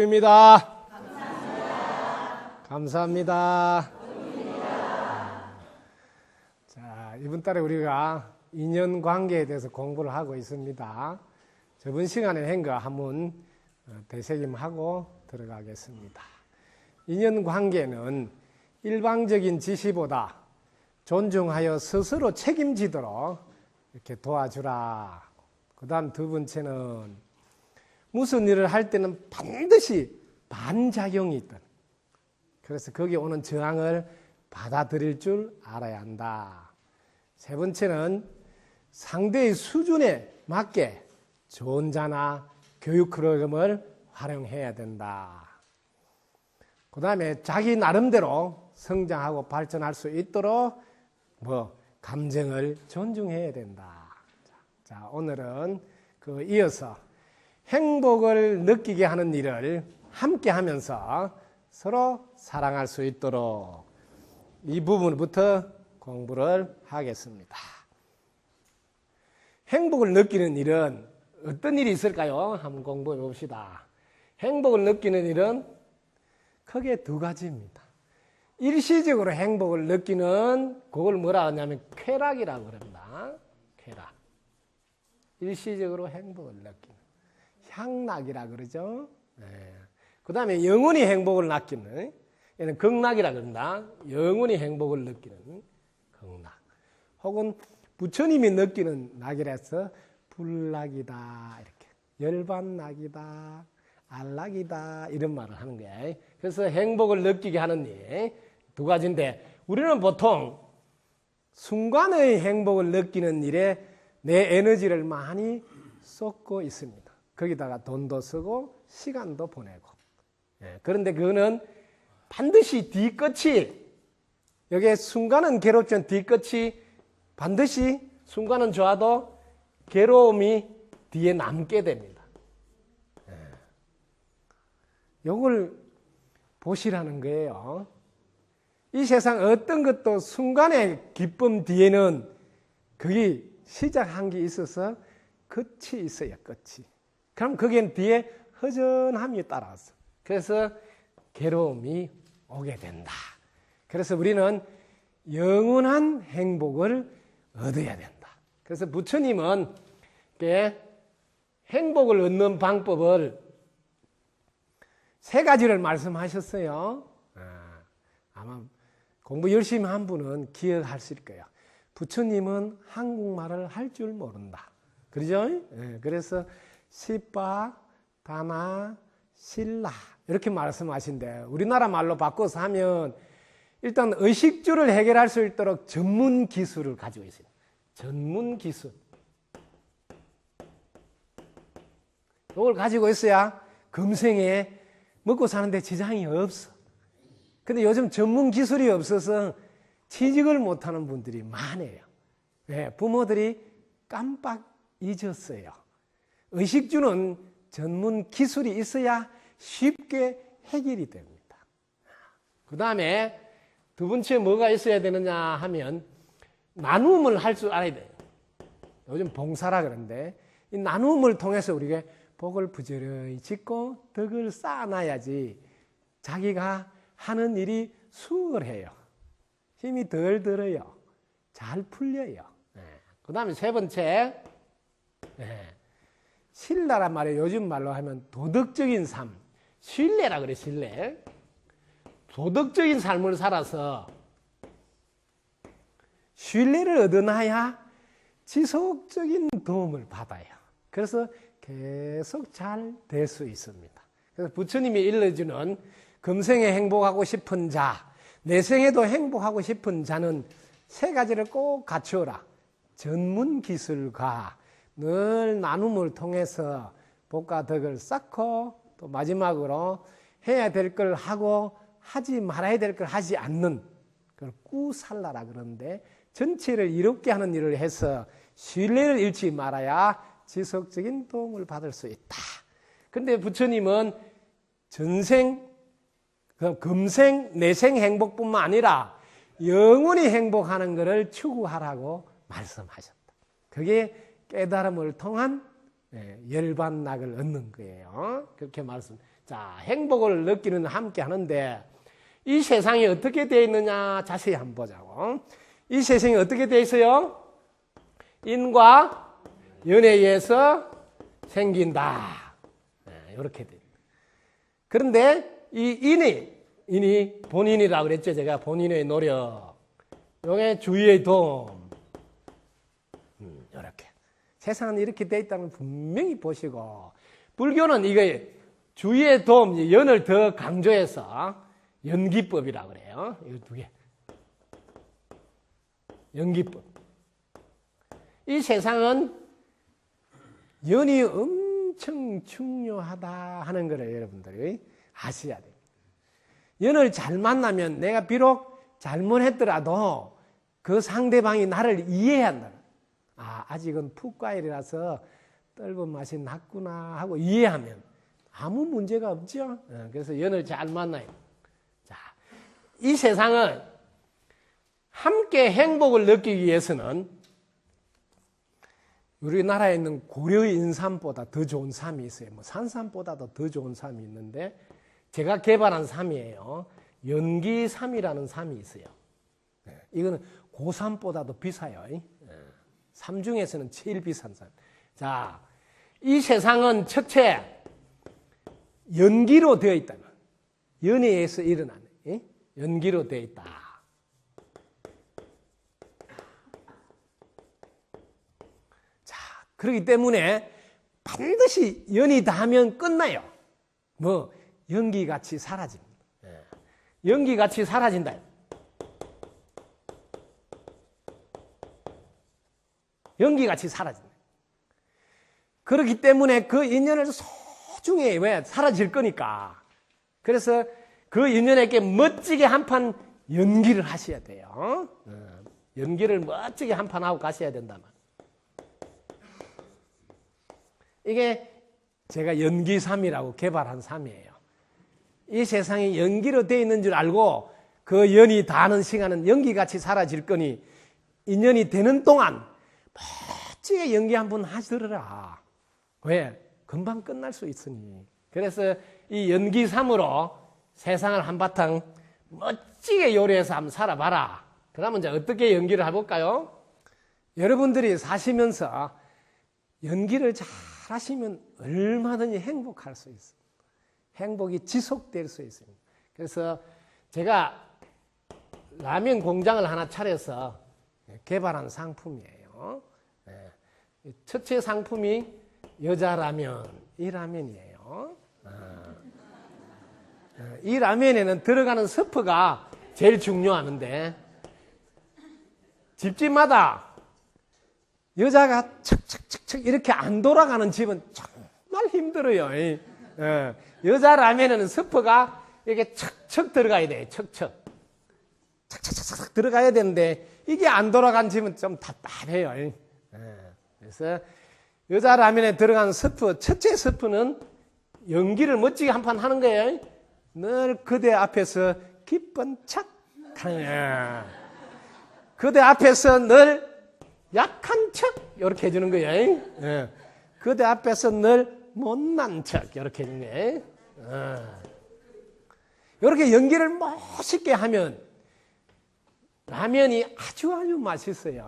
복입니다. 감사합니다. 감사합니다. 복입니다. 자, 이번 달에 우리가 인연관계에 대해서 공부를 하고 있습니다. 저번 시간에 한 거 한번 되새김하고 들어가겠습니다. 인연관계는 일방적인 지시보다 존중하여 스스로 책임지도록 이렇게 도와주라. 그 다음 두 번째는 무슨 일을 할 때는 반드시 반작용이 있다. 그래서 거기에 오는 저항을 받아들일 줄 알아야 한다. 세 번째는 상대의 수준에 맞게 조언자나 교육 프로그램을 활용해야 된다. 그 다음에 자기 나름대로 성장하고 발전할 수 있도록 감정을 존중해야 된다. 자, 오늘은 이어서 행복을 느끼게 하는 일을 함께 하면서 서로 사랑할 수 있도록 이 부분부터 공부를 하겠습니다. 행복을 느끼는 일은 어떤 일이 있을까요? 한번 공부해 봅시다. 행복을 느끼는 일은 크게 두 가지입니다. 일시적으로 행복을 느끼는 그걸 뭐라 하냐면 쾌락이라고 그럽니다. 쾌락. 일시적으로 행복을 느끼는 향락이라 그러죠. 네. 그 다음에 영원히 행복을 느끼는 얘는 극락이라 그런다. 영원히 행복을 느끼는 극락. 혹은 부처님이 느끼는 낙이라서 불락이다 이렇게 열반낙이다 안락이다 이런 말을 하는 거예요. 그래서 행복을 느끼게 하는 일 두 가지인데 우리는 보통 순간의 행복을 느끼는 일에 내 에너지를 많이 쏟고 있습니다. 거기다가 돈도 쓰고 시간도 보내고. 그런데 그거는 반드시 뒤끝이 여기에 순간은 괴롭지만 뒤끝이 반드시 순간은 좋아도 괴로움이 뒤에 남게 됩니다. 이걸 보시라는 거예요. 이 세상 어떤 것도 순간의 기쁨 뒤에는 그게 시작한 게 있어서 끝이 있어요. 끝이. 그럼 거기엔 뒤에 허전함이 따라서 그래서 괴로움이 오게 된다. 그래서 우리는 영원한 행복을 얻어야 된다. 그래서 부처님은 행복을 얻는 방법을 세 가지를 말씀하셨어요. 아마 공부 열심히 한 분은 기억하실 거예요. 부처님은 한국말을 할 줄 모른다. 그러죠? 그래서 시빠, 다나, 신라 이렇게 말씀하신대. 우리나라 말로 바꿔서 하면 일단 의식주를 해결할 수 있도록 전문 기술을 가지고 있어요. 전문 기술. 이걸 가지고 있어야 금생에 먹고 사는데 지장이 없어. 근데 요즘 전문 기술이 없어서 취직을 못하는 분들이 많아요. 부모들이 깜빡 잊었어요. 의식주는 전문 기술이 있어야 쉽게 해결이 됩니다. 그 다음에 두 번째 뭐가 있어야 되느냐 하면 나눔을 할 줄 알아야 돼요. 요즘 봉사라 그러는데 이 나눔을 통해서 우리가 복을 부지런히 짓고 덕을 쌓아놔야지 자기가 하는 일이 수월해요. 힘이 덜 들어요. 잘 풀려요. 그 다음에 세 번째 신라란 말이에요. 요즘 말로 하면 도덕적인 삶. 신뢰라 그래. 신뢰. 도덕적인 삶을 살아서 신뢰를 얻어놔야 지속적인 도움을 받아요. 그래서 계속 잘 될 수 있습니다. 그래서 부처님이 일러주는 금생에 행복하고 싶은 자, 내생에도 행복하고 싶은 자는 세 가지를 꼭 갖추어라. 전문 기술과 늘 나눔을 통해서 복과 덕을 쌓고 또 마지막으로 해야 될 걸 하고 하지 말아야 될 걸 하지 않는 그걸 꾸살라라 그러는데 전체를 이롭게 하는 일을 해서 신뢰를 잃지 말아야 지속적인 도움을 받을 수 있다. 그런데 부처님은 금생, 내생 행복뿐만 아니라 영원히 행복하는 것을 추구하라고 말씀하셨다. 그게 깨달음을 통한 열반낙을 얻는 거예요. 그렇게 말씀. 자, 행복을 느끼는 함께 하는데 이 세상이 어떻게 되어 있느냐 자세히 한번 보자고. 이 세상이 어떻게 되어 있어요? 인과 연에 의해서 생긴다. 이렇게 돼. 그런데 이 인이 본인이라고 그랬죠. 제가 본인의 노력, 용의 주의의 도움. 이렇게. 세상은 이렇게 돼 있다는 걸 분명히 보시고, 불교는 이거 주의의 도움, 연을 더 강조해서 연기법이라고 그래요. 이거 두 개. 연기법. 이 세상은 연이 엄청 중요하다 하는 거를 여러분들이 아셔야 돼요. 연을 잘 만나면 내가 비록 잘못했더라도 그 상대방이 나를 이해한다. 아, 아직은 풋과일이라서 떫은 맛이 났구나 하고 이해하면 아무 문제가 없죠. 그래서 연을 잘 만나요. 자, 이 세상은 함께 행복을 느끼기 위해서는 우리나라에 있는 고려 인삼보다 더 좋은 삼이 있어요. 뭐 산삼보다도 더 좋은 삼이 있는데 제가 개발한 삼이에요. 연기삼이라는 삼이 있어요. 이거는 고삼보다도 비싸요. 삼 중에서는 제일 비싼 삼. 자, 이 세상은 첫째 연기로 되어 있다. 연에 의해서 일어나는 연기로 되어 있다. 자, 그렇기 때문에 반드시 연이 닿으면 끝나요. 뭐 연기같이 사라집니다. 연기같이 사라진다. 연기같이 사라진다. 그렇기 때문에 그 인연을 소중히 왜 사라질 거니까. 그래서 그 인연에게 멋지게 한판 연기를 하셔야 돼요. 연기를 멋지게 한판 하고 가셔야 된다면. 이게 제가 연기삼이라고 개발한 삼이에요. 이 세상이 연기로 되어 있는 줄 알고 그 연이 닿는 시간은 연기같이 사라질 거니 인연이 되는 동안 멋지게 연기 한번 하시더라. 왜? 금방 끝날 수 있으니. 그래서 이 연기삼으로 세상을 한바탕 멋지게 요리해서 한번 살아봐라. 그러면 이제 어떻게 연기를 해볼까요? 여러분들이 사시면서 연기를 잘 하시면 얼마든지 행복할 수 있어요. 행복이 지속될 수 있습니다. 그래서 제가 라면 공장을 하나 차려서 개발한 상품이에요. 첫째 상품이 여자 라면, 이 라면이에요. 이 라면에는 들어가는 스프가 제일 중요하는데 집집마다 여자가 척척척척 이렇게 안 돌아가는 집은 정말 힘들어요. 여자 라면에는 스프가 이렇게 척척 들어가야 돼요. 척척. 착착착착 들어가야 되는데 이게 안 돌아간 집은 좀 답답해요. 그래서 여자 라면에 들어간 스프, 첫째 스프는 연기를 멋지게 한판 하는 거예요. 늘 그대 앞에서 기쁜 척 하는 거예요. 그대 앞에서 늘 약한 척 이렇게 해주는 거예요. 그대 앞에서 늘 못난 척 이렇게 해주는 거예요. 이렇게 연기를 멋있게 하면 라면이 아주 맛있어요.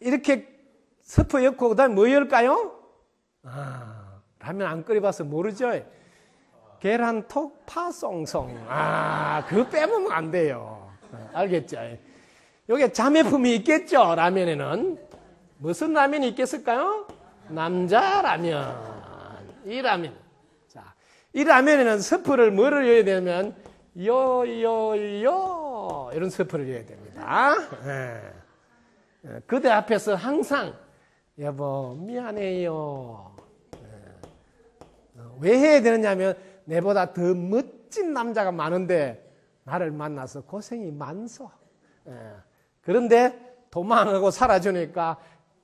이렇게 스프 엮고 그다음에 뭐 열까요? 라면 안 끓여봐서 모르죠? 계란톡 파송송. 그거 빼면 안 돼요. 알겠죠? 여기 자매품이 있겠죠? 라면에는. 무슨 라면이 있겠을까요? 남자 라면. 이 라면. 자, 이 라면에는 스프를 뭐를 넣어야 되면 요요요 이런 스프를 넣어야 됩니다. 그대 앞에서 항상 여보 미안해요. 왜 해야 되느냐면 내보다 더 멋진 남자가 많은데 나를 만나서 고생이 많소. 그런데 도망하고 사라지니까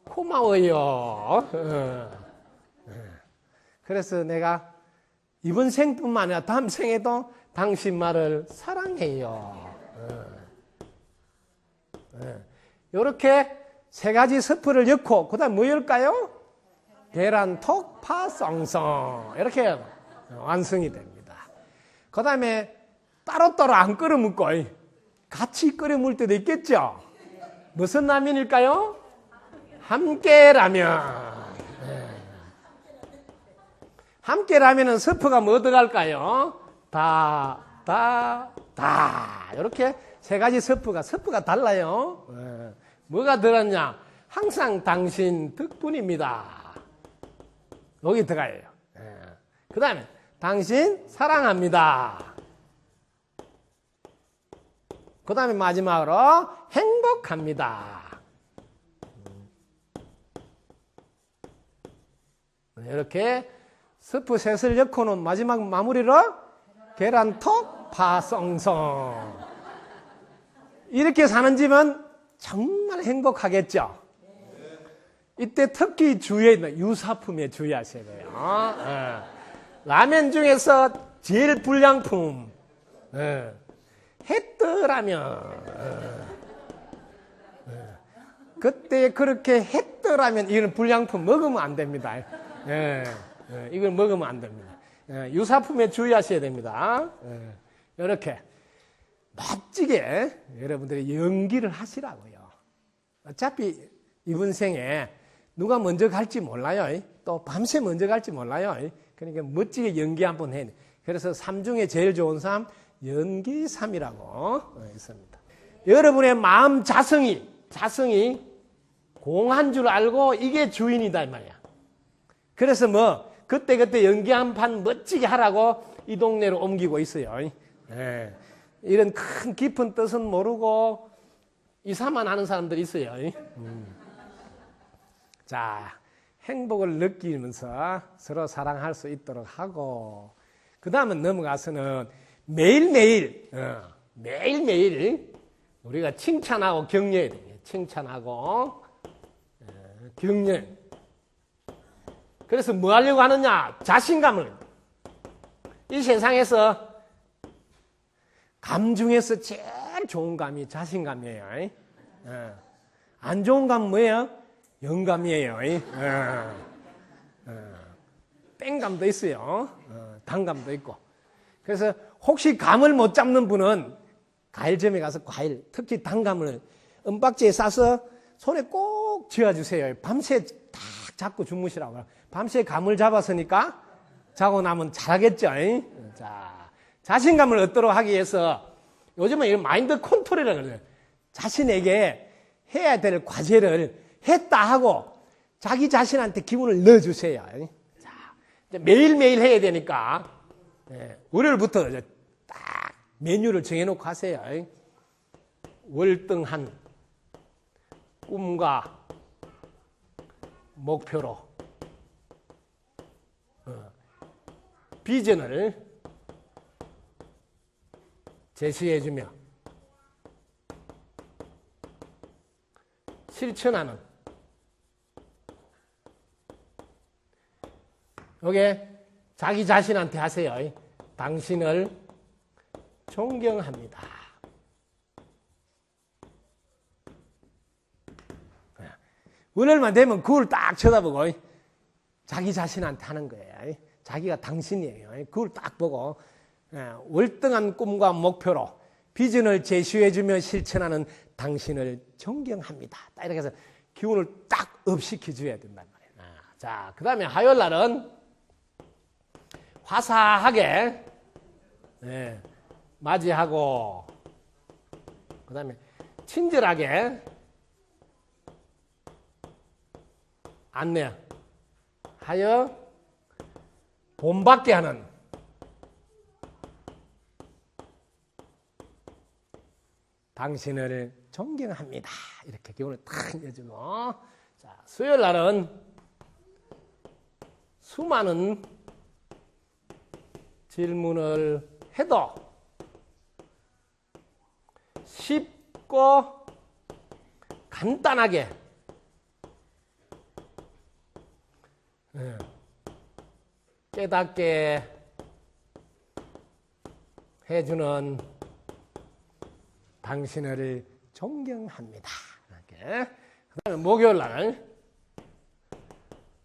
고마워요. 그래서 내가 이번 생뿐만 아니라 다음 생에도 당신 말을 사랑해요. 이렇게 세 가지 스프를 넣고 그다음 뭐 열까요? 계란톡 파송송 이렇게 해요. 완성이 됩니다. 그 다음에 따로따로 안 끓여 먹고 같이 끓여 먹을 때도 있겠죠. 무슨 라면일까요? 함께 라면. 함께 라면은 스프가 뭐 들어갈까요? 이렇게 세 가지 스프가 달라요. 뭐가 들었냐? 항상 당신 덕분입니다. 여기 들어가요. 그 다음에 당신 사랑합니다. 그 다음에 마지막으로 행복합니다. 이렇게 스프 셋을 엮고는 마지막 마무리로 계란톡 파송송. 이렇게 사는 집은 정말 행복하겠죠. 이때 특히 유사품에 주의하셔야 돼요. 라면 중에서 제일 불량품 햇뜨라면. 그때 그렇게 햇뜨라면 이런 불량품 먹으면 안 됩니다. 이걸 먹으면 안 됩니다. 유사품에 주의하셔야 됩니다. 이렇게 멋지게 여러분들이 연기를 하시라고요. 어차피 이번 생에 누가 먼저 갈지 몰라요. 또 밤새 먼저 갈지 몰라요. 그러니까 멋지게 연기 한번 해야 돼요. 그래서 삶 중에 제일 좋은 삶 연기삼이라고 있습니다. 여러분의 마음 자성이 공한 줄 알고 이게 주인이다 이 말이야. 그래서 뭐 그때 연기 한 판 멋지게 하라고 이 동네로 옮기고 있어요. 이런 큰 깊은 뜻은 모르고 이사만 하는 사람들이 있어요. 자, 행복을 느끼면서 서로 사랑할 수 있도록 하고, 그 다음은 넘어가서는 매일매일 우리가 칭찬하고 격려해야 돼요. 칭찬하고 격려. 그래서 뭐 하려고 하느냐? 자신감을. 이 세상에서 감 중에서 제일 좋은 감이 자신감이에요. 안 좋은 감은 뭐예요? 영감이에요. 땡감도 있어요. 단감도 있고. 그래서 혹시 감을 못 잡는 분은 과일점에 가서 과일, 특히 단감을 은박지에 싸서 손에 꼭 쥐어주세요. 밤새 딱 잡고 주무시라고. 밤새 감을 잡았으니까 자고 나면 잘하겠죠. 자, 자신감을 얻도록 하기 위해서 요즘은 이런 마인드 컨트롤이라고 그래요. 자신에게 해야 될 과제를 했다 하고 자기 자신한테 기분을 넣어주세요. 자, 매일매일 해야 되니까 월요일부터 딱 메뉴를 정해놓고 하세요. 월등한 꿈과 목표로 비전을 제시해주며 실천하는 요게 자기 자신한테 하세요. 당신을 존경합니다. 월요일만 되면 그걸 딱 쳐다보고 자기 자신한테 하는 거예요. 자기가 당신이에요. 그걸 딱 보고 월등한 꿈과 목표로 비전을 제시해주며 실천하는 당신을 존경합니다. 딱 이렇게 해서 기운을 딱 업시켜줘야 된단 말이에요. 자, 그 다음에 화요일 날은 화사하게 맞이하고 그 다음에 친절하게 안내하여 본받게 하는 당신을 존경합니다. 이렇게 기운을 탁 내주고, 자, 수요일 날은 수많은 질문을 해도 쉽고 간단하게 깨닫게 해주는 당신을 존경합니다. 이렇게. 그다음에 목요일 날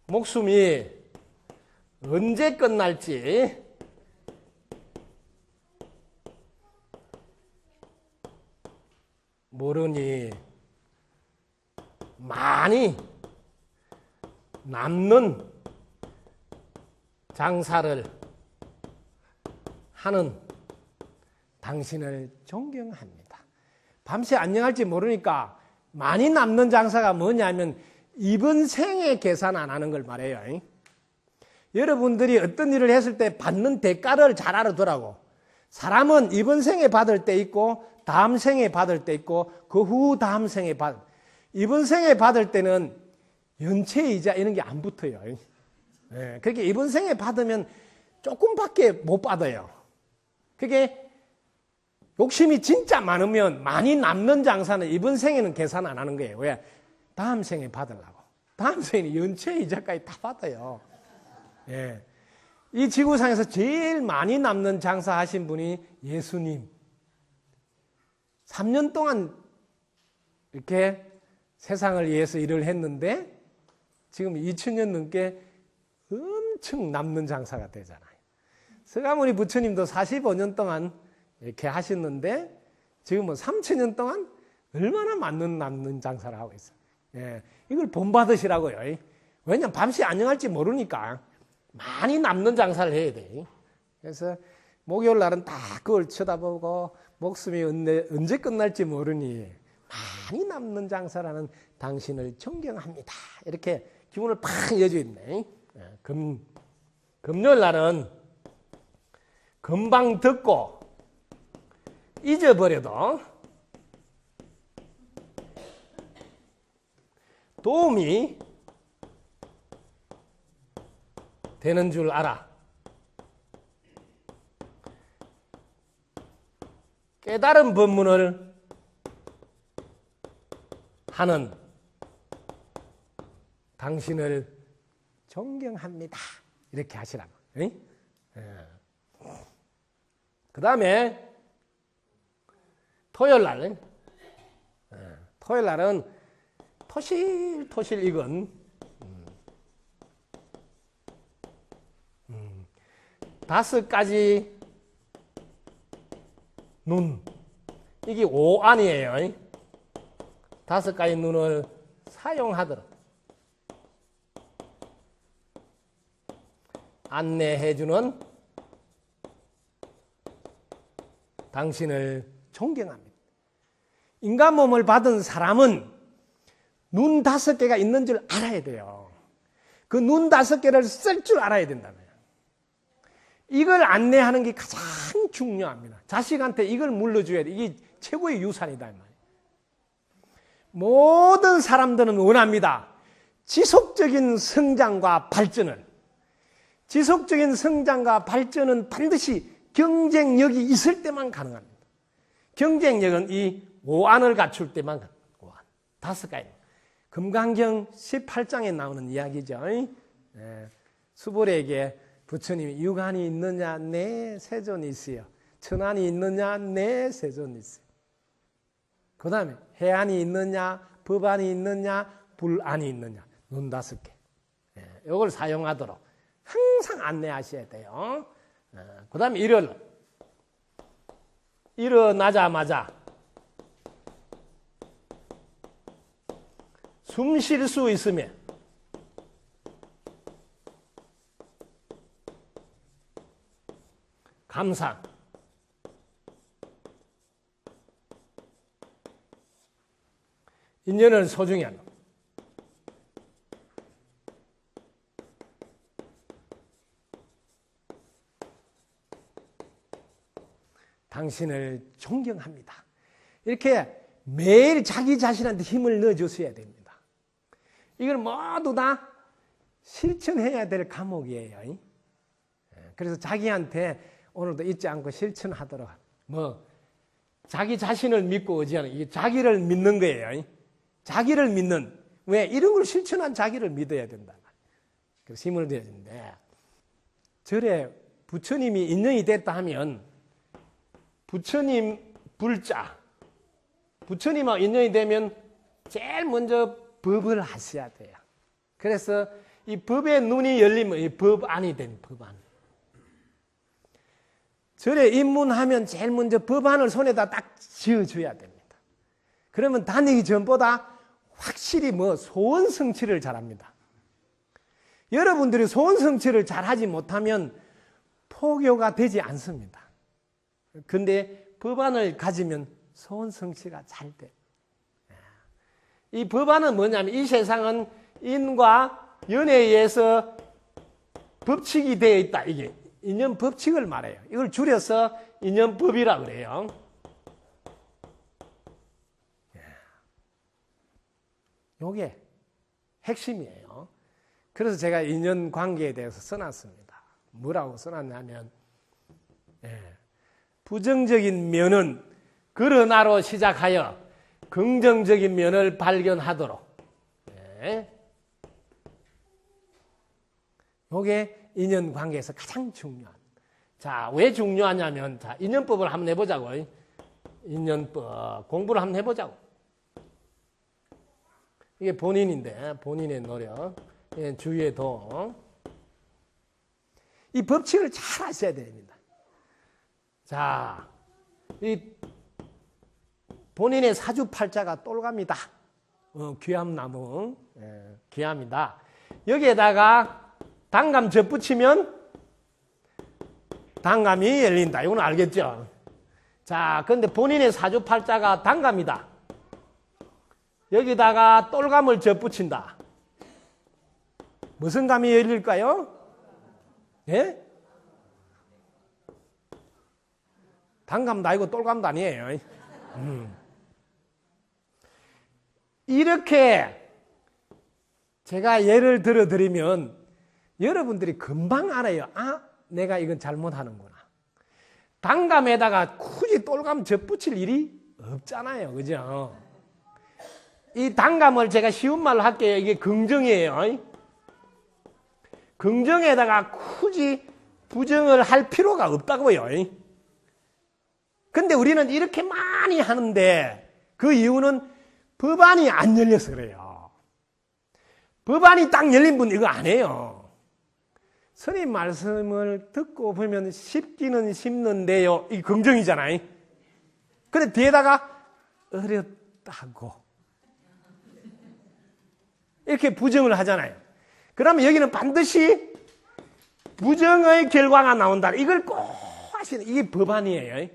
목숨이 언제 끝날지 모르니 많이 남는 장사를 하는 당신을 존경합니다. 밤새 안녕할지 모르니까 많이 남는 장사가 뭐냐면 이번 생에 계산 안 하는 걸 말해요. 여러분들이 어떤 일을 했을 때 받는 대가를 잘 알아두라고. 사람은 이번 생에 받을 때 있고 다음 생에 받을 때 있고 그 후 다음 생에 이번 생에 받을 때는 연체이자 이런 게 안 붙어요. 그렇게 이번 생에 받으면 조금밖에 못 받아요. 그게 욕심이 진짜 많으면 많이 남는 장사는 이번 생에는 계산 안 하는 거예요. 왜? 다음 생에 받으려고. 다음 생에는 연체이자까지 다 받아요. 이 지구상에서 제일 많이 남는 장사 하신 분이 예수님. 3년 동안 이렇게 세상을 위해서 일을 했는데 지금 2000년 넘게 엄청 남는 장사가 되잖아요. 서가모니 부처님도 45년 동안 이렇게 하셨는데 지금은 3000년 동안 얼마나 남는 장사를 하고 있어요. 이걸 본받으시라고요. 왜냐하면 밤새 안녕할지 모르니까 많이 남는 장사를 해야 돼. 그래서 목요일 날은 다 그걸 쳐다보고 목숨이 언제 끝날지 모르니 많이 남는 장사라는 당신을 존경합니다. 이렇게 기분을 팍 이어주있네. 금요일 날은 금방 듣고 잊어버려도 도움이 되는 줄 알아. 깨달은 법문을 하는 당신을 존경합니다. 이렇게 하시라고. 그 다음에 토요일 날은 토실토실 익은 5가지 눈, 이게 오안이에요. 5가지 눈을 사용하도록 안내해주는 당신을 존경합니다. 인간 몸을 받은 사람은 눈 5개가 있는 줄 알아야 돼요. 그 눈 5개를 쓸 줄 알아야 된다고요. 이걸 안내하는 게 가장 중요합니다. 자식한테 이걸 물려줘야 돼. 이게 최고의 유산이다. 말이에요. 모든 사람들은 원합니다. 지속적인 성장과 발전을. 지속적인 성장과 발전은 반드시 경쟁력이 있을 때만 가능합니다. 경쟁력은 이 오안을 갖출 때만 가능합니다. 오안. 5가지. 금강경 18장에 나오는 이야기죠. 수보리에게 부처님이 육안이 있느냐? 네, 세존이 있어요. 천안이 있느냐? 네, 세존이 있어요. 그 다음에 해안이 있느냐? 법안이 있느냐? 불안이 있느냐? 눈 5개. 이걸 사용하도록 항상 안내하셔야 돼요. 그 다음에 일요일 일어나자마자 숨 쉴 수 있으면 감상, 인연을 소중히 하는 당신을 존경합니다. 이렇게 매일 자기 자신한테 힘을 넣어줬어야 됩니다. 이걸 모두 다 실천해야 될 과목이에요. 그래서 자기한테 오늘도 잊지 않고 실천하도록 자기 자신을 믿고 의지하는 이게 자기를 믿는 거예요. 자기를 믿는 왜 이런 걸 실천한 자기를 믿어야 된다. 그래서 힘을 내야 되는데 절에 부처님이 인연이 됐다 하면 부처님 불자 부처님하고 인연이 되면 제일 먼저 법을 하셔야 돼요. 그래서 이 법의 눈이 열리면 이 법안이 됩니다. 법안. 절에 입문하면 제일 먼저 법안을 손에다 딱 지어줘야 됩니다. 그러면 다니기 전보다 확실히 소원 성취를 잘합니다. 여러분들이 소원 성취를 잘하지 못하면 포교가 되지 않습니다. 근데 법안을 가지면 소원 성취가 잘 돼. 이 법안은 뭐냐면 이 세상은 인과 연에 의해서 법칙이 되어 있다. 이게 인연 법칙을 말해요. 이걸 줄여서 인연법이라 그래요. 요게 핵심이에요. 그래서 제가 인연 관계에 대해서 써놨습니다. 뭐라고 써놨냐면 부정적인 면은 그러나로 시작하여 긍정적인 면을 발견하도록. 요게 인연 관계에서 가장 중요한. 자, 왜 중요하냐면, 자, 인연법을 한번 해보자고. 인연법 공부를 한번 해보자고. 이게 본인인데, 본인의 노력, 주위의 도움. 이 법칙을 잘 아셔야 됩니다. 자, 이 본인의 사주팔자가 똘갑니다. 귀암나무, 귀암이다. 여기에다가 단감 접붙이면 단감이 열린다. 이건 알겠죠? 자, 그런데 본인의 사주팔자가 단감이다. 여기다가 똘감을 접붙인다. 무슨 감이 열릴까요? 예? 단감도 아니고 똘감도 아니에요. 이렇게 제가 예를 들어 드리면 여러분들이 금방 알아요. 아, 내가 이건 잘못하는구나. 단감에다가 굳이 똘감 접붙일 일이 없잖아요. 그죠? 이 단감을 제가 쉬운 말로 할게요. 이게 긍정이에요. 긍정에다가 굳이 부정을 할 필요가 없다고요. 근데 우리는 이렇게 많이 하는데 그 이유는 법안이 안 열려서 그래요. 법안이 딱 열린 분 이거 안 해요. 스님 말씀을 듣고 보면 쉽기는 쉽는데요. 이 긍정이잖아요. 근데 뒤에다가 어렵다고 이렇게 부정을 하잖아요. 그러면 여기는 반드시 부정의 결과가 나온다. 이걸 꼭 하시는 이게 법안이에요.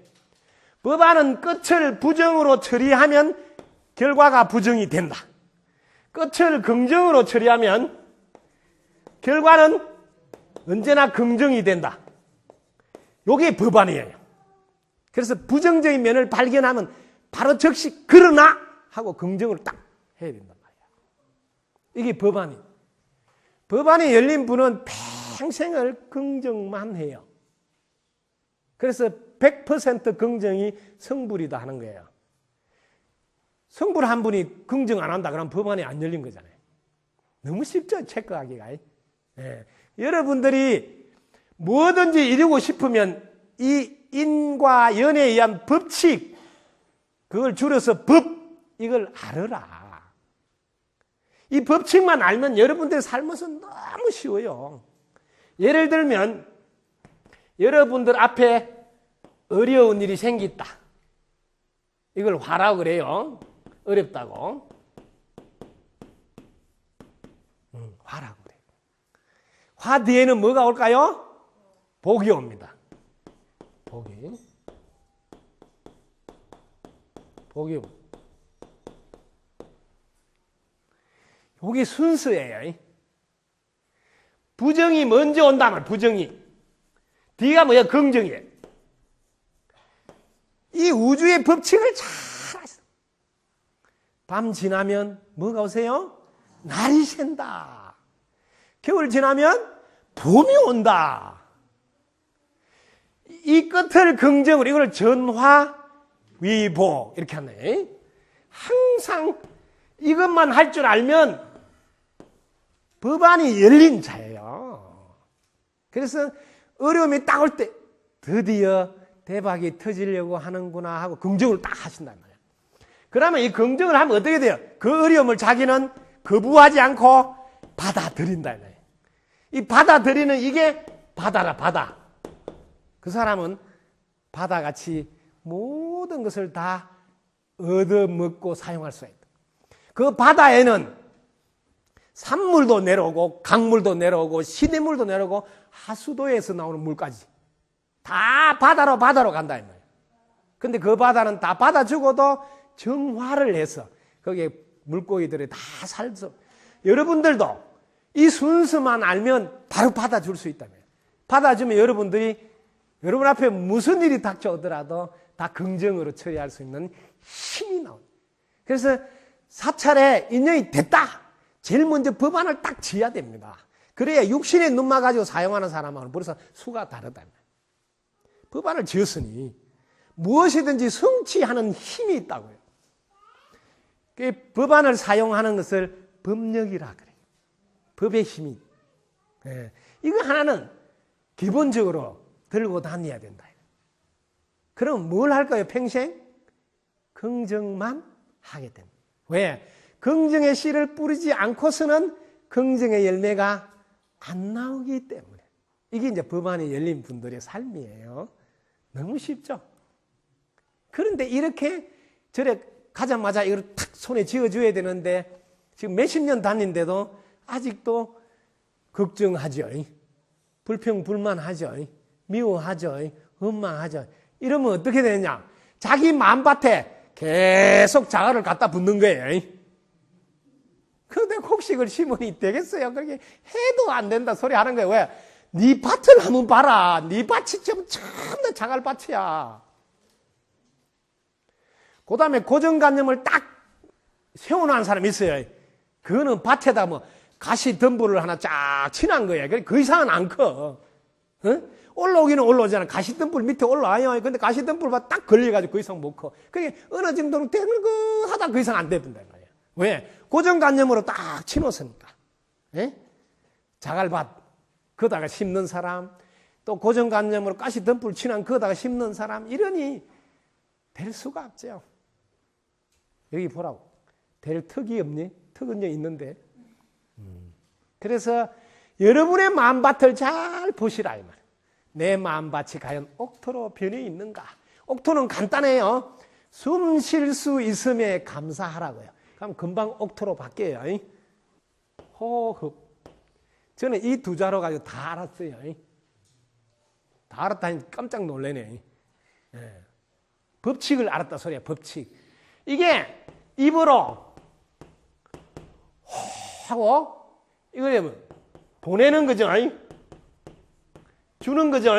법안은 끝을 부정으로 처리하면 결과가 부정이 된다. 끝을 긍정으로 처리하면 결과는 언제나 긍정이 된다. 이게 법안이에요. 그래서 부정적인 면을 발견하면 바로 즉시 그러나 하고 긍정으로 딱 해야 된단 말이야. 이게 법안이. 법안이 열린 분은 평생을 긍정만 해요. 그래서 100% 긍정이 성불이다 하는 거예요. 성불 한 분이 긍정 안 한다 그러면 법안이 안 열린 거잖아요. 너무 쉽죠, 체크하기가. 여러분들이 뭐든지 이루고 싶으면 이 인과 연에 의한 법칙, 그걸 줄여서 법, 이걸 알아라. 이 법칙만 알면 여러분들의 삶은 너무 쉬워요. 예를 들면 여러분들 앞에 어려운 일이 생겼다. 이걸 화라고 그래요. 어렵다고. 화라고 그래요. 화 뒤에는 뭐가 올까요? 복이 옵니다. 복이. 복이 옵니다. 복이 순수해요. 부정이 먼저 온다면 부정이. 뒤가 뭐야? 긍정이에요. 이 우주의 법칙을 잘 아세요. 밤 지나면 뭐가 오세요? 날이 샌다. 겨울 지나면 봄이 온다. 이 끝을 긍정으로 이걸 전화위복 이렇게 하네. 항상 이것만 할 줄 알면 법안이 열린 자예요. 그래서 어려움이 딱 올 때 드디어 대박이 터지려고 하는구나 하고 긍정을 딱 하신단 말이에요. 그러면 이 긍정을 하면 어떻게 돼요? 그 어려움을 자기는 거부하지 않고 받아들인다. 이 받아들이는 이게 바다라, 바다. 그 사람은 바다같이 모든 것을 다 얻어먹고 사용할 수가 있다. 그 바다에는 산물도 내려오고 강물도 내려오고 시냇물도 내려오고 하수도에서 나오는 물까지 다 바다로 간다 이 말이에요. 근데 그 바다는 다 받아주고도 정화를 해서 거기에 물고기들이 다 살서 여러분들도 이 순서만 알면 바로 받아줄 수 있다며. 받아주면 여러분들이 여러분 앞에 무슨 일이 닥쳐오더라도 다 긍정으로 처리할 수 있는 힘이 나옵니다. 그래서 사찰에 인연이 됐다. 제일 먼저 법안을 딱 지어야 됩니다. 그래야 육신의 눈만 가지고 사용하는 사람하고는 벌써 수가 다르다. 법안을 지었으니 무엇이든지 성취하는 힘이 있다고요. 그 법안을 사용하는 것을 법력이라 그래요. 법의 힘이. 예. 이거 하나는 기본적으로 들고 다녀야 된다. 그럼 뭘 할까요? 평생? 긍정만 하게 됩니다. 왜? 긍정의 씨를 뿌리지 않고서는 긍정의 열매가 안 나오기 때문에. 이게 이제 법안이 열린 분들의 삶이에요. 너무 쉽죠? 그런데 이렇게 절에 가자마자 이걸 탁 손에 쥐어줘야 되는데 지금 몇십 년 다닌데도 아직도 걱정하죠. 불평불만하죠. 미워하죠. 원망하죠. 이러면 어떻게 되느냐? 자기 마음밭에 계속 자아를 갖다 붓는 거예요. 그런데 혹시 그걸 심으니 되겠어요? 그렇게 해도 안 된다 소리 하는 거예요. 왜? 네 밭을 한번 봐라. 네 밭이 좀 전부 자갈밭이야. 그 다음에 고정관념을 딱 세워놓은 사람이 있어요. 그거는 밭에다 뭐 가시덤불을 하나 쫙 치는 거예요. 그 이상은 안 커. 올라오기는 올라오잖아. 가시덤불 밑에 올라와요. 근데 가시덤불만 딱 걸려가지고 그 이상 못 커. 그게 어느 정도는 되는 거 하다 그 이상 안 된다 말이에요. 왜? 고정관념으로 딱 치놓았으니까. 예? 자갈밭 거다가 심는 사람, 또 고정관념으로 가시덤불 치는 거다가 심는 사람, 이러니 될 수가 없죠. 여기 보라고. 될 턱이 없니? 턱은 있는데. 그래서 여러분의 마음밭을 잘 보시라 이 말이에요. 내 마음밭이 과연 옥토로 변해 있는가? 옥토는 간단해요. 숨 쉴 수 있음에 감사하라고요. 그럼 금방 옥토로 바뀌어요. 호흡. 저는 이 두 자로 가지고 다 알았어요. 다 알았다니 깜짝 놀라네. 예. 법칙을 알았다 소리야. 법칙. 이게 입으로 하고 이걸 보내는 거죠. 주는 거죠.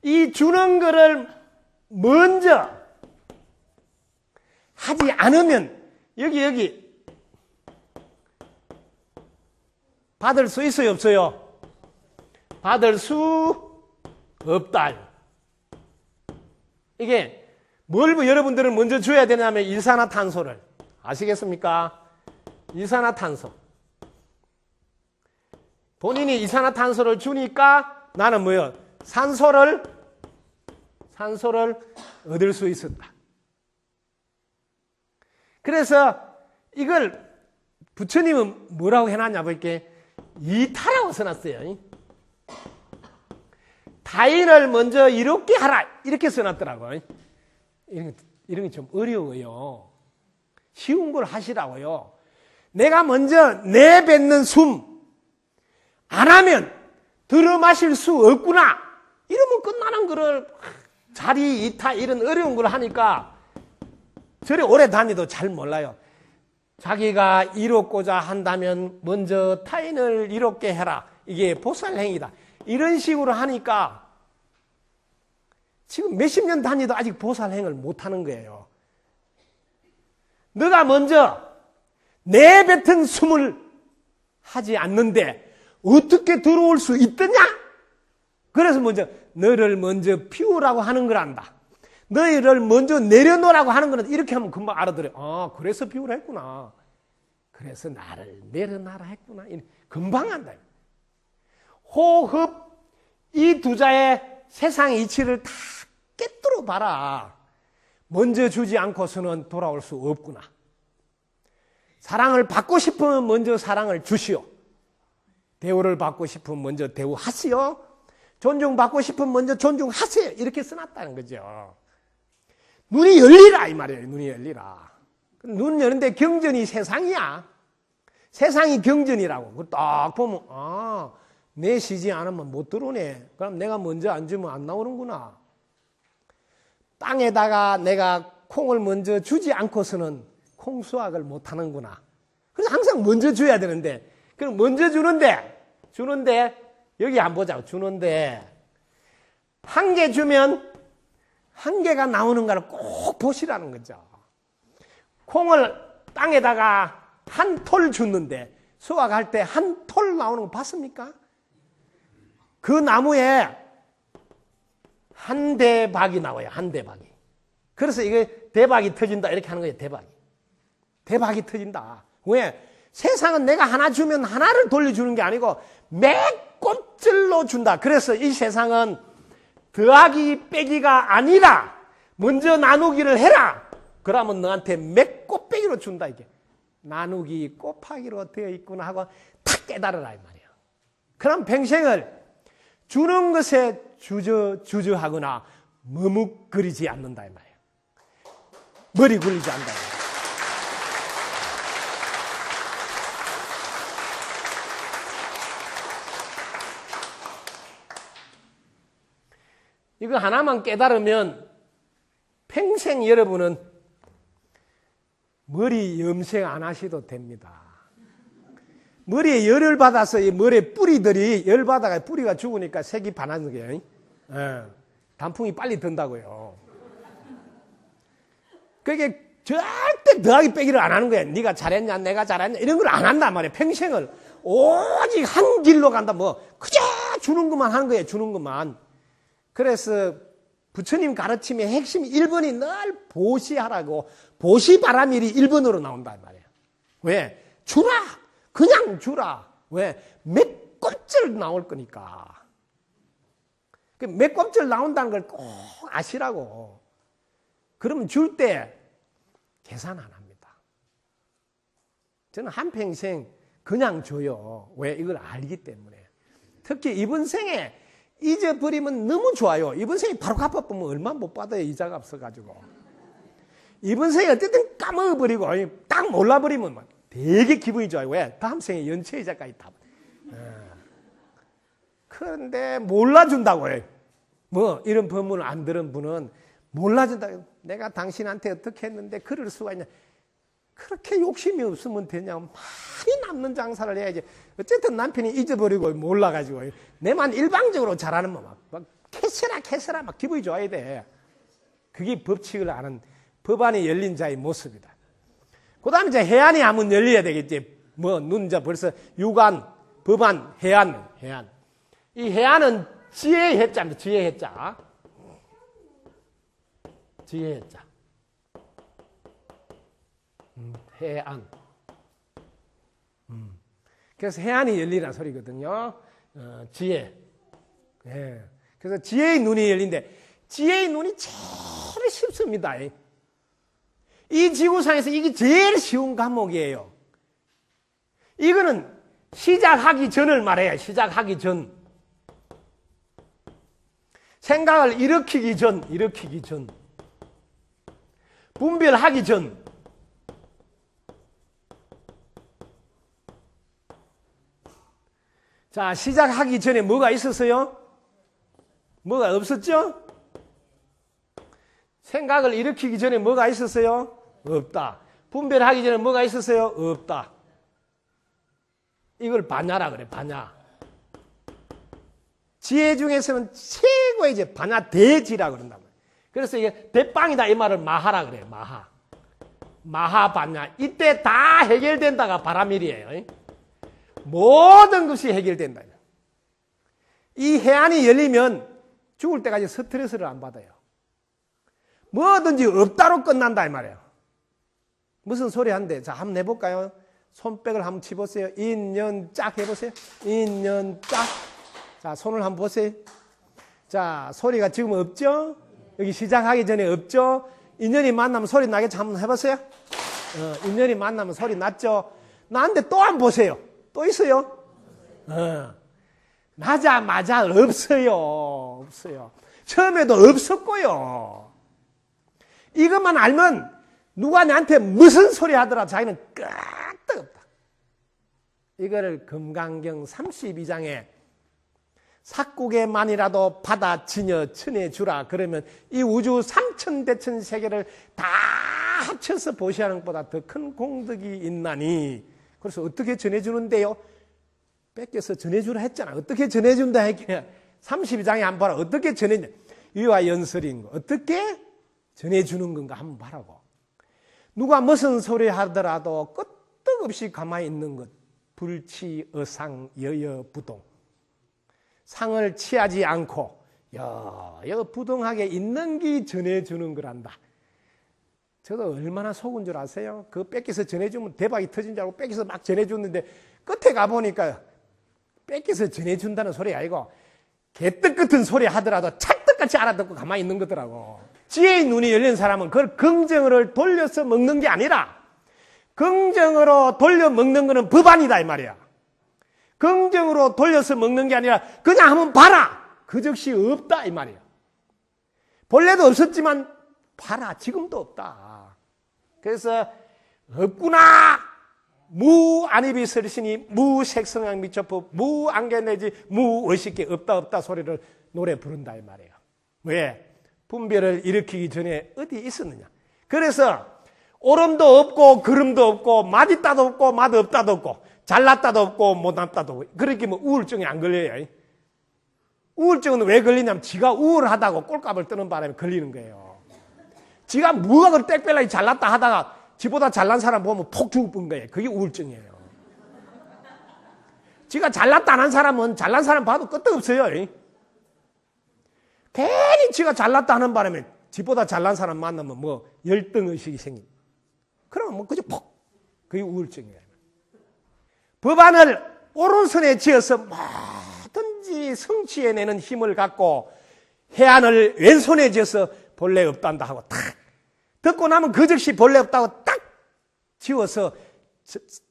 이 주는 거를 먼저 하지 않으면 여기 받을 수 있어요, 없어요? 받을 수 없다. 이게 뭘 여러분들은 먼저 줘야 되냐면 일산화탄소를. 아시겠습니까? 일산화탄소. 본인이 일산화탄소를 주니까 나는 뭐요? 산소를 얻을 수 있었다. 그래서 이걸 부처님은 뭐라고 해놨냐 볼게. 이타라고 써놨어요. 타인을 먼저 이롭게 하라 이렇게 써놨더라고요. 이런 게 좀 어려워요. 쉬운 걸 하시라고요. 내가 먼저 내뱉는 숨 안 하면 들어 마실 수 없구나 이러면 끝나는 거를 자리 이타 이런 어려운 걸 하니까 저리 오래 다니도 잘 몰라요. 자기가 이롭고자 한다면 먼저 타인을 이롭게 해라. 이게 보살행위다. 이런 식으로 하니까 지금 몇십 년 다니도 아직 보살행을 못하는 거예요. 너가 먼저 내뱉은 숨을 하지 않는데 어떻게 들어올 수 있더냐? 그래서 너를 먼저 피우라고 하는 걸 안다. 너희를 먼저 내려놓으라고 하는 거는 이렇게 하면 금방 알아들어요. 아, 그래서 비우라 했구나. 그래서 나를 내려놔라 했구나. 금방 안다. 호흡, 이 두 자의 세상의 이치를 다 깨뜨려 봐라. 먼저 주지 않고서는 돌아올 수 없구나. 사랑을 받고 싶으면 먼저 사랑을 주시오. 대우를 받고 싶으면 먼저 대우하시오. 존중받고 싶으면 먼저 존중하세요. 이렇게 써놨다는 거죠. 눈이 열리라 이 말이에요. 눈이 열리라. 눈 여는데 경전이 세상이야. 세상이 경전이라고. 그걸 딱 보면 내 시지 않으면 못 들어오네. 그럼 내가 먼저 앉으면 안 나오는구나. 땅에다가 내가 콩을 먼저 주지 않고서는 콩 수확을 못 하는구나. 그래서 항상 먼저 줘야 되는데, 그럼 먼저 주는데, 여기 안 보자고. 주는데, 한 개 주면 한 개가 나오는가를 꼭 보시라는 거죠. 콩을 땅에다가 한 톨 줬는데, 수확할 때 한 톨 나오는 거 봤습니까? 그 나무에 한 대박이 나와요. 한 대박이. 그래서 이게 대박이 터진다 이렇게 하는 거예요. 대박이 터진다. 왜? 세상은 내가 하나 주면 하나를 돌려주는 게 아니고 몇 곱절로 준다. 그래서 이 세상은 더하기 빼기가 아니라 먼저 나누기를 해라. 그러면 너한테 몇 곱빼기로 준다. 이게 나누기 곱하기로 되어 있구나 하고 탁 깨달으라 이 말이에요. 그럼 평생을 주는 것에 주저하거나 머뭇거리지 않는다 이 말이에요. 머리 굴리지 않는다. 이거 하나만 깨달으면 평생 여러분은 머리 염색 안 하셔도 됩니다. 머리에 열을 받아서 이 머리 뿌리들이 열 받아가 뿌리가 죽으니까 색이 반하는 거예요. 단풍이 빨리 든다고요. 그게 절대 더하기 빼기를 안 하는 거예요. 네가 잘했냐 내가 잘했냐 이런 걸 안 한단 말이에요. 평생을 오직 한 길로 간다. 그저 주는 것만 하는 거예요. 주는 것만. 그래서 부처님 가르침의 핵심이 1번이 늘 보시하라고, 보시바라밀이 1번으로 나온단 말이에요. 왜? 주라! 그냥 주라! 왜? 몇 곱절 나올 거니까. 몇 곱절 나온다는 걸 꼭 아시라고. 그러면 줄 때 계산 안 합니다. 저는 한평생 그냥 줘요. 왜? 이걸 알기 때문에. 특히 이번 생에 잊어버리면 너무 좋아요. 이번 생에 바로 갚아보면 얼마 못 받아요. 이자가 없어가지고. 이번 생에 어쨌든 까먹어버리고 딱 몰라버리면 되게 기분이 좋아요. 왜? 다음 생에 연체 이자까지 다. 그런데 몰라준다고 해요. 이런 법문을 안 들은 분은 몰라준다고. 내가 당신한테 어떻게 했는데 그럴 수가 있냐. 그렇게 욕심이 없으면 되냐고. 많이 남는 장사를 해야지. 어쨌든 남편이 잊어버리고 몰라가지고 내만 일방적으로 잘하는 막 캐세라 막 기분이 좋아야 돼. 그게 법칙을 아는 법안이 열린 자의 모습이다. 그 다음에 이제 해안이 한번 열려야 되겠지. 눈자 벌써 유관, 법안, 해안. 이 해안은 지혜의 해자입니다. 지혜의 해자. 지혜의 해자. 해안. 그래서 해안이 열리라는 소리거든요. 지혜. 예. 그래서 지혜의 눈이 열린데, 지혜의 눈이 제일 쉽습니다. 이 지구상에서 이게 제일 쉬운 과목이에요. 이거는 시작하기 전을 말해요. 시작하기 전. 생각을 일으키기 전. 분별하기 전. 자, 시작하기 전에 뭐가 있었어요? 뭐가 없었죠? 생각을 일으키기 전에 뭐가 있었어요? 없다. 분별하기 전에 뭐가 있었어요? 없다. 이걸 반야라 그래, 반야. 지혜 중에서는 최고의 이제 반야 대지라 그런단 말이에요. 그래서 이게 대빵이다 이 말을 마하라 그래요, 마하. 마하반야. 이때 다 해결된다가 바라밀이에요. 모든 것이 해결된다. 이 해안이 열리면 죽을 때까지 스트레스를 안 받아요. 뭐든지 없다로 끝난다 이 말이에요. 무슨 소리 한대? 자, 한번 해볼까요? 손뼉을 한번 치보세요. 인연짝 해보세요. 인연짝. 자, 손을 한번 보세요. 자, 소리가 지금 없죠? 여기 시작하기 전에 없죠? 인연이 만나면 소리 나겠죠? 한번 해보세요. 인연이 만나면 소리 났죠? 나한테 또 한번 보세요. 또 있어요? 맞아. 없어요. 처음에도 없었고요. 이것만 알면 누가 나한테 무슨 소리 하더라 자기는 끄떡없다. 이거를 금강경 32장에 삭국에만이라도 받아 지녀 천해주라 그러면 이 우주 삼천대천 세계를 다 합쳐서 보시하는 것보다 더 큰 공덕이 있나니. 그래서 어떻게 전해주는데요? 뺏겨서 전해주라 했잖아. 어떻게 전해준다 했냐. 32장에 한번 봐라. 어떻게 전해냐. 이와 연설인 거. 어떻게 전해주는 건가 한번 봐라고. 누가 무슨 소리 하더라도 끄떡없이 가만히 있는 것. 불치, 어상, 여여부동. 상을 취하지 않고 여여부동하게 있는 게 전해주는 거란다. 저도 얼마나 속은 줄 아세요? 그거 뺏겨서 전해주면 대박이 터진 줄 알고 뺏겨서 막 전해줬는데 끝에 가보니까 뺏겨서 전해준다는 소리 아니고 개떡 같은 소리 하더라도 찰떡같이 알아듣고 가만히 있는 거더라고. 지혜의 눈이 열린 사람은 그걸 긍정으로 돌려서 먹는 게 아니라 긍정으로 돌려 먹는 거는 법안이다 이 말이야. 긍정으로 돌려서 먹는 게 아니라 그냥 한번 봐라. 그 즉시 없다 이 말이야. 본래도 없었지만 봐라. 지금도 없다. 그래서 없구나. 무안입이 설신이 무색성향 미처법 무안개내지 무의식계 없다 소리를 노래 부른다 이 말이에요. 왜? 분별을 일으키기 전에 어디 있었느냐. 그래서 오름도 없고 그름도 없고 맛있다도 없고 맛없다도 없고 잘났다도 없고 못났다도 없고 그렇게 뭐 우울증이 안 걸려요. 우울증은 왜 걸리냐면 지가 우울하다고 꼴값을 뜨는 바람에 걸리는 거예요. 지가 뭐가 그 땡볕나게 잘났다 하다가 지보다 잘난 사람 보면 폭 죽을 거예요. 그게 우울증이에요. 지가 잘났다 안 한 사람은 잘난 사람 봐도 끄떡없어요. 괜히 지가 잘났다 하는 바람에 지보다 잘난 사람 만나면 뭐 열등의식이 생깁니다. 그러면 뭐 그저 폭. 그게 우울증이에요. 법안을 오른손에 쥐어서 뭐든지 성취해내는 힘을 갖고 해안을 왼손에 쥐어서 본래 없단다 하고 탁 듣고 나면 그 즉시 본래 없다고 딱 지워서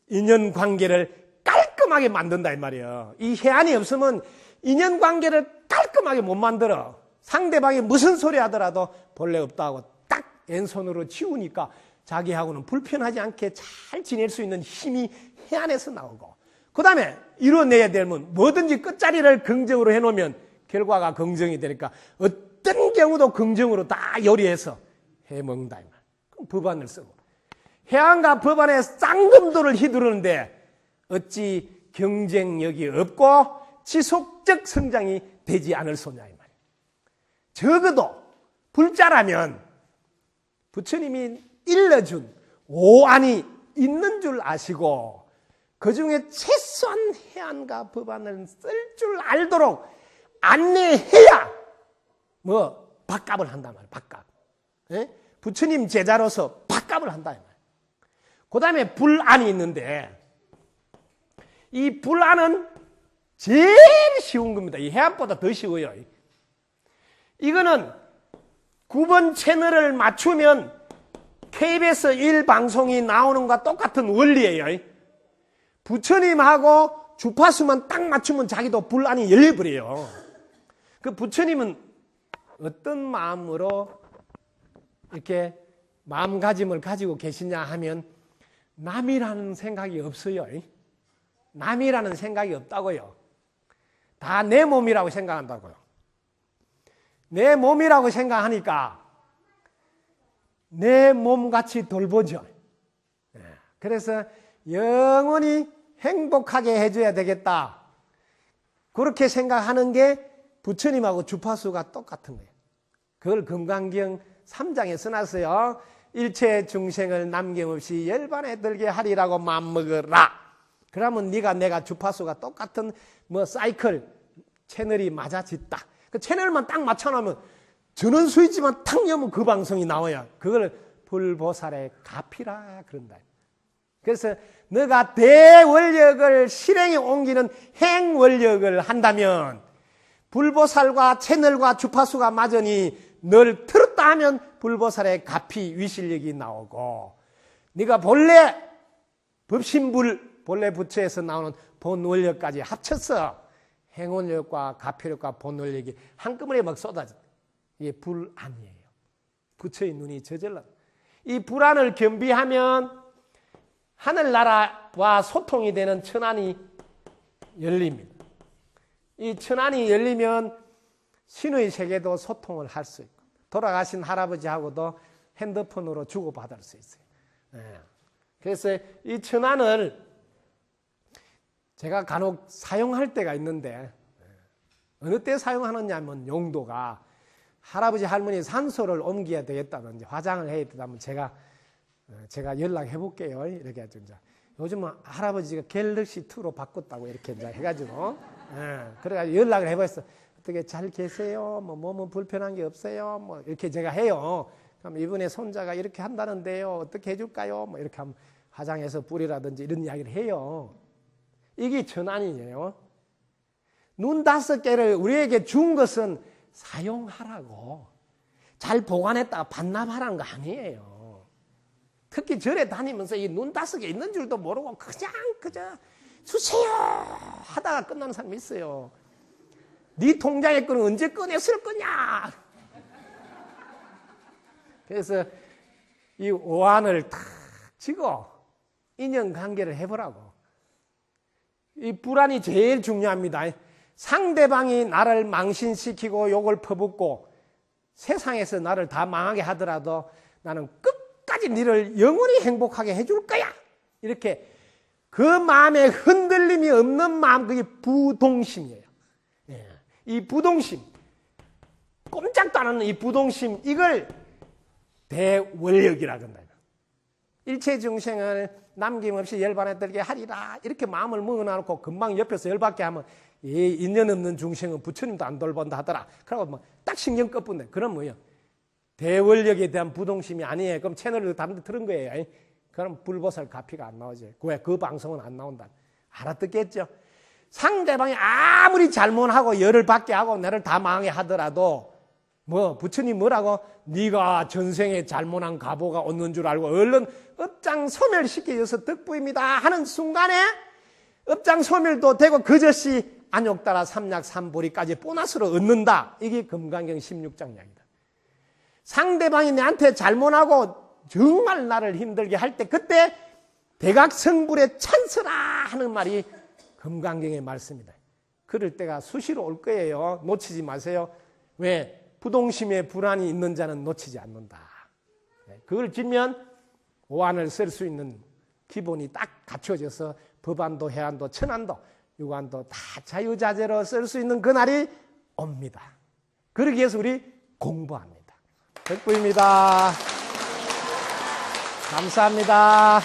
인연관계를 깔끔하게 만든다 이 말이에요. 이 해안이 없으면 인연관계를 깔끔하게 못 만들어. 상대방이 무슨 소리 하더라도 본래 없다고 딱 왼손으로 지우니까 자기하고는 불편하지 않게 잘 지낼 수 있는 힘이 해안에서 나오고 그 다음에 이뤄내야 되면 뭐든지 끝자리를 긍정으로 해놓으면 결과가 긍정이 되니까 어떤 경우도 긍정으로 다 요리해서 해먹는다. 그럼 법안을 쓰고 해안과 법안의 쌍금도를 휘두르는데 어찌 경쟁력이 없고 지속적 성장이 되지 않을 소냐 이 말이에요. 적어도 불자라면 부처님이 일러준 오안이 있는 줄 아시고 그중에 최소한 해안과 법안을 쓸 줄 알도록 안내해야 뭐 밥값을 한단 말이에요. 밥값. 예? 부처님 제자로서 밥값을 한다 이 말이에요. 그 다음에 불안이 있는데 이 불안은 제일 쉬운 겁니다. 이 해안보다 더 쉬워요. 이거는 9번 채널을 맞추면 KBS 1방송이 나오는 것과 똑같은 원리예요. 부처님하고 주파수만 딱 맞추면 자기도 불안이 열려버려요. 그 부처님은 어떤 마음으로 이렇게 마음가짐을 가지고 계시냐 하면 남이라는 생각이 없어요. 남이라는 생각이 없다고요. 다 내 몸이라고 생각한다고요. 내 몸이라고 생각하니까 내 몸같이 돌보죠. 그래서 영원히 행복하게 해줘야 되겠다. 그렇게 생각하는 게 부처님하고 주파수가 똑같은 거예요. 그걸 금강경 3장에 써놨어요. 일체 중생을 남김없이 열반에 들게 하리라고 마음먹으라. 그러면 네가 내가 주파수가 똑같은 뭐 사이클 채널이 맞아짓다. 그 채널만 딱 맞춰놓으면 전원 수있지만 탁 여면 그 방송이 나와야 그걸 불보살의 가피라 그런다. 그래서 너가 대원력을 실행에 옮기는 행원력을 한다면 불보살과 채널과 주파수가 맞으니 널 틀었다 하면 불보살의 가피 위실력이 나오고 네가 본래 법신불 본래 부처에서 나오는 본원력까지 합쳐서 행원력과 가피력과 본원력이 한꺼번에 막 쏟아져. 이게 불안이에요. 부처의 눈이 저절로. 이 불안을 겸비하면 하늘나라와 소통이 되는 천안이 열립니다. 이 천안이 열리면 신의 세계도 소통을 할 수 있고 돌아가신 할아버지하고도 핸드폰으로 주고받을 수 있어요. 그래서 이 천안을 제가 간혹 사용할 때가 있는데 어느 때 사용하느냐 하면 용도가 할아버지 할머니 산소를 옮겨야 되겠다든지 화장을 해야 되다면 제가 연락해 볼게요. 이렇게 해서 이제 요즘은 할아버지가 갤럭시 2로 바꿨다고 이렇게 이제 해가지고 그래가지고 연락을 해봤어. 어떻게 잘 계세요? 뭐 몸은 불편한 게 없어요? 뭐 이렇게 제가 해요. 그럼 이번에 손자가 이렇게 한다는데요. 어떻게 해줄까요? 뭐 이렇게 하면 화장해서 뿌리라든지 이런 이야기를 해요. 이게 전환이에요. 눈 5개를 우리에게 준 것은 사용하라고 잘 보관했다가 반납하라는 거 아니에요. 특히 절에 다니면서 이 눈 5개 있는 줄도 모르고 그저 주세요 하다가 끝나는 사람이 있어요. 네 통장에 거는 언제 꺼냈을 거냐. 그래서 이 오한을 탁 쥐고 인연관계를 해보라고. 이 불안이 제일 중요합니다. 상대방이 나를 망신시키고 욕을 퍼붓고 세상에서 나를 다 망하게 하더라도 나는 끝까지 너를 영원히 행복하게 해줄 거야. 이렇게 그 마음에 흔들림이 없는 마음, 그게 부동심이에요. 이 부동심, 꼼짝도 안 하는 이 부동심, 이걸 대원력이라고 한다. 일체 중생을 남김없이 열반에 들게 하리라. 이렇게 마음을 먹어놔놓고 금방 옆에서 열받게 하면 이 인연 없는 중생은 부처님도 안 돌본다 하더라. 그러고 뭐 딱 신경 꺼뿐데. 그럼 뭐예요? 대원력에 대한 부동심이 아니에요. 그럼 채널을 다른 데 틀은 거예요. 그럼 불보살 가피가 안 나오지. 왜? 그 방송은 안 나온다. 알아듣겠죠? 상대방이 아무리 잘못하고 열을 받게 하고 나를 다 망하게 하더라도 뭐 부처님 뭐라고? 네가 전생에 잘못한 가보가 얻는 줄 알고 얼른 업장 소멸시켜줘서 덕부입니다 하는 순간에 업장 소멸도 되고 그것이 안욕따라 삼약 삼보리까지 보너스로 얻는다. 이게 금강경 16장 이야기다. 상대방이 내한테 잘못하고 정말 나를 힘들게 할 때 그때 대각성불에 찬스라 하는 말이 금강경의 말씀이다. 그럴 때가 수시로 올 거예요. 놓치지 마세요. 왜? 부동심에 불안이 있는 자는 놓치지 않는다. 그걸 지면 오한을 쓸 수 있는 기본이 딱 갖춰져서 법안도 해안도 천안도 유관도 다 자유자재로 쓸 수 있는 그날이 옵니다. 그러기 위해서 우리 공부합니다. 덕부입니다. 감사합니다.